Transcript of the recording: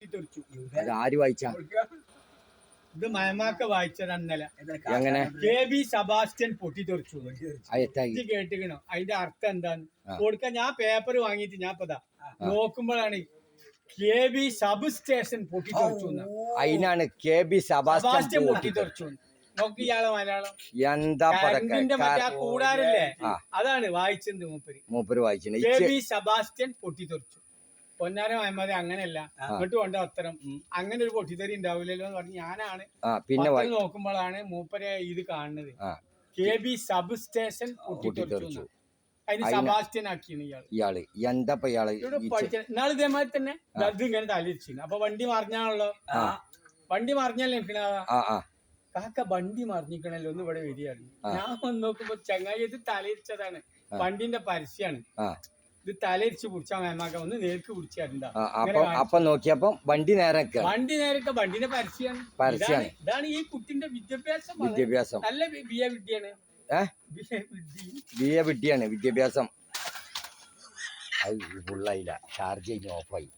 അത് ആര് വായിച്ച ഇത് മയമാക്ക വായിച്ചതന്നല്ല എങ്ങനെ KB സെബാസ്റ്റ്യൻ പൊട്ടിത്തെറിച്ചു അയത്തായി ഇത് കേട്ടിക്കണോ അതിന്റെ അർത്ഥം എന്താണ് കൊടുക്കാൻ ഞാൻ പേപ്പർ വാങ്ങിയിട്ട് ഞാൻ ഇപ്പതാ നോക്കുമ്പോഴാണ് KB സബ് സ്റ്റേഷൻ പൊട്ടിത്തെറിച്ചു അതിനാണ് KB സെബാസ്റ്റ്യൻ പൊട്ടിത്തെറിച്ചു നോക്കി ഇയാളെ മലയാളം എന്താ കറണ്ടിന്റെ മറ്റേ ആ കൂടാരല്ലേ അതാണ് വായിച്ചത് മൂപ്പര് വായിച്ചു KB സെബാസ്റ്റ്യൻ പൊട്ടിത്തെറിച്ചു പൊന്നാര മഹമ്മദ് അങ്ങനെയല്ല അങ്ങോട്ട് കൊണ്ട ഉത്തരം അങ്ങനെ ഒരു പൊട്ടിത്തെറി ഉണ്ടാവില്ലല്ലോ എന്ന് പറഞ്ഞ് ഞാനാണ് പിന്നെ നോക്കുമ്പോഴാണ് മൂപ്പരെ ഇത് കാണുന്നത് KB സബ് സ്റ്റേഷൻ പൊട്ടിത്തെറിച്ചു അതിന് സെബാസ്റ്റ്യൻ ആക്കിയാണ് ഇയാള് എന്താ ഇയാള് ഇന്നാള് ഇതേമാതിരി തന്നെ അത് ഇങ്ങനെ തലയിരിച്ചു അപ്പൊ വണ്ടി മറിഞ്ഞാണല്ലോ വണ്ടി മറിഞ്ഞല്ലേ കാക്ക വണ്ടി മറിഞ്ഞിക്കണല്ലോ ഒന്ന് ഇവിടെ വരികയായിരുന്നു ഞാൻ വന്ന് നോക്കുമ്പോ ചങ്ങായി ഇത് തലയിരിച്ചതാണ് വണ്ടിന്റെ പരസ്യാണ് ഇത് തലയിരിച്ച് പിടിച്ചാ മേമാക്ക ഒന്ന് നേർക്ക് പിടിച്ചാറുണ്ടാ അപ്പൊ നോക്കിയപ്പോ വണ്ടി നേരൊക്കെ വണ്ടിന്റെ പരസ്യാണ് ഇതാണ് ഈ കുട്ടിന്റെ വിദ്യാഭ്യാസം നല്ല വിദ്യയാണ് വിദ്യയാണ് വിദ്യാഭ്യാസം അത് ഫുള്ളായില്ല ചാർജ് കഴിഞ്ഞ് ഓഫായി